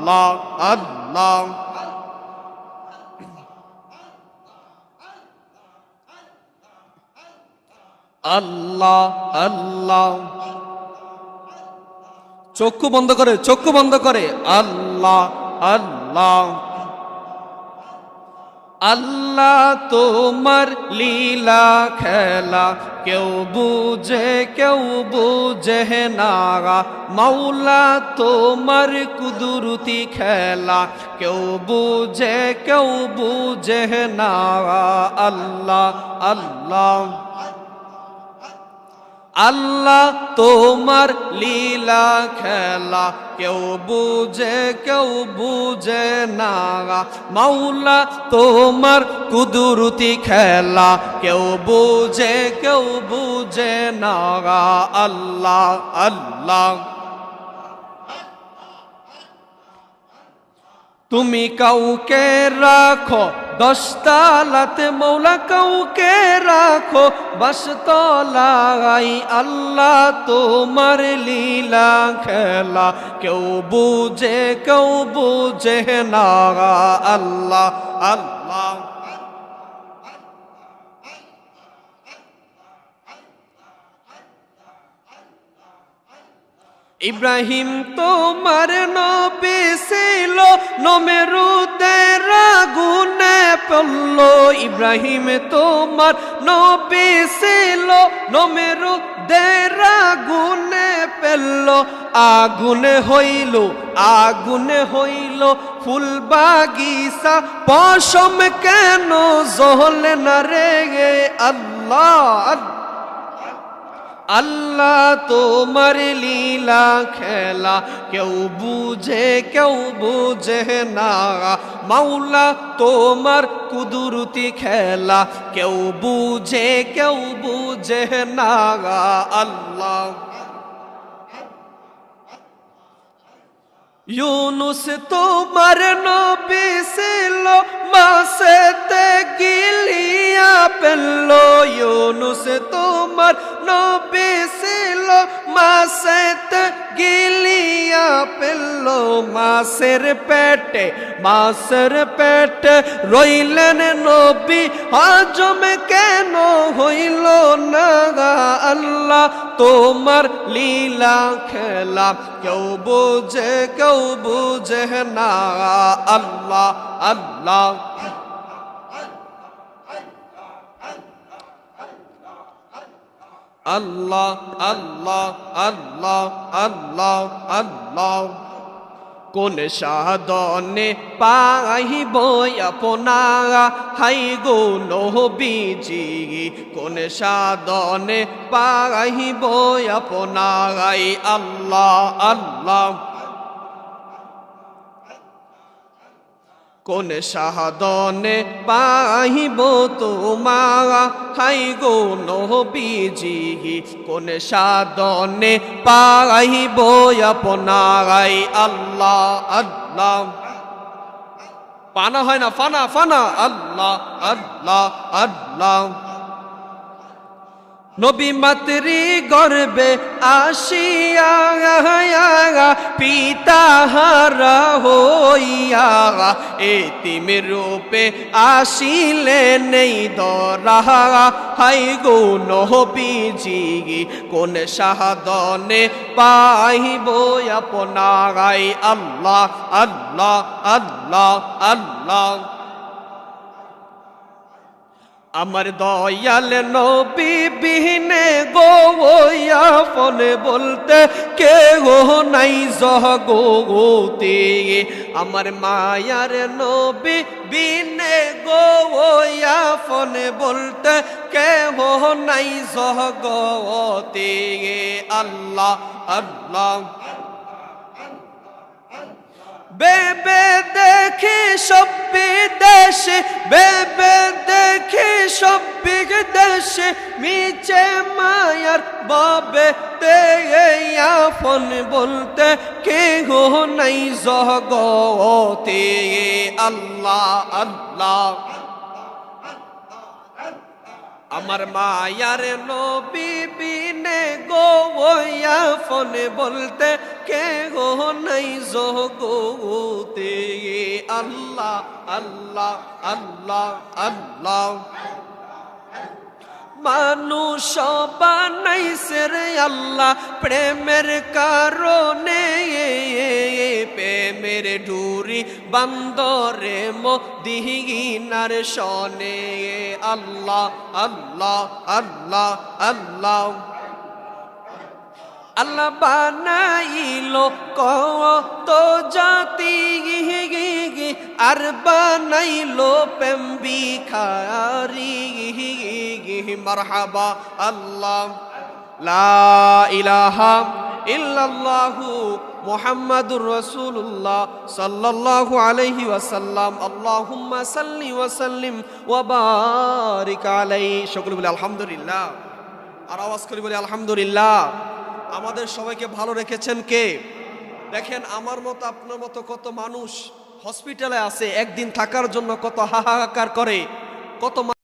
আল্লাহ আল্লাহ আল্লাহ আল্লাহ চক্ষু বন্ধ করে আল্লাহ আল্লাহ আল্লাহ তোমার লীলা খেলা কেউ বুঝে না মাওলা তোমার কুদরতি খেলা কেউ বুঝে না আল্লাহ আল্লাহ আল্লাহ তোমার লীলা খেলা কেউ বুঝে না মাওলা তোমার কুদরতি খেলা কেউ বুঝে না আল্লাহ আল্লাহ তুমি কাউকে রাখো 10 তালাতে মৌলা কাউকে রাখো 22 তলায় আল্লাহ তোমার লীলা খেলা কেউ বুঝে না আল্লাহ আল্লাহ ইব্রাহিম তোমার নবী ছিল নমরুদের আগুনে পড়ল ইব্রাহিম তোমার নবী ছিল নমরুদের আগুনে পড়ল আগুনে হইল ফুল বাগিচা পশম কেন জ্বলে না রে আল্লাহ আল্লাহ তোমার লীলা খেলা কেউ বুঝে না মাওলা তোমার কুদরতি খেলা কেউ বুঝে না আল্লাহ ইউনুস তোমার নবী ছিল মাছেতে গিলিয়া পেল ইউনুস তোমার নবী ছিল মাছেতে গিলিয়া পেল মাছের পেটে রইলেন নবী হজম কেন হইল না আল্লাহ তোমার লীলা খেলা কেউ বুঝে না আল্লাহ আল্লাহ আল্লাহ আল্লাহ আল্লাহ আল্লাহ আল্লাহ কোন সাধনে পাইব আপনা হাই গো নবীজি কোন সাধনে পাইব আপনা আল্লাহ আল্লাহ কোন সাধনে পাইব তোমার হাই গো নবীজি কোন সাধনে পাইব আপনার আল্লাহ আল্লাহ পানা হয় না ফানা আল্লাহ আল্লাহ আল্লাহ নবী মাতৃ গর্বে আসিয়া পিতা হারা হইয়া এতিম রূপে আসিলে নেই ধরা হাই গো নবীজি কোন সাধনে পাইব আপনার আল্লাহ আল্লাহ আল্লাহ আল্লাহ আমার দয়াল নবী বিহীনে গো আপন বলতে কেহ নাই জগতে আমার মায়ার নবী বিনে গো আপন বলতে কেহ নাই জগতে আল্লাহ আল্লাহ বেবে দেখি সব বিদেশে বেবে দেখি সব বিদেশে মিছে মায়ার বাবে তে আপন বলতে কেহ নাই জগতে আল্লাহ আল্লাহ আমার মায়ার নবী বিনে গো ওয়া ফোনে বলতে কে গো নাই জগতে আল্লাহ আল্লাহ আল্লাহ আল্লাহ মানুষ বানাইছে রে আল্লাহ প্রেমের কারণে প্রেমের ডুরি বান্দরে মদিনার শনে আল্লাহ আল্লাহ আল্লাহ আল্লাহ আল্লাহ বানাইলো কত জাতি আর বানাইলো প্রেম ভিখারি মারহাবা আল্লাহ লা ইলাহা ইল্লাল্লাহু মুহাম্মাদুর রাসূলুল্লাহ সাল্লাল্লাহু আলাইহি ওয়াসাল্লাম আল্লাহুম্মা সাল্লি ওয়া সাল্লিম ওয়া বারিক আলাইহি সকলে বলে আলহামদুলিল্লাহ আর আওয়াজ করে বলে আলহামদুলিল্লাহ আমাদের সবাইকে ভালো রেখেছেন কে দেখেন আমার মতো আপনার মতো কত মানুষ হসপিটালে আছে একদিন থাকার জন্য কত হাহাকার করে কত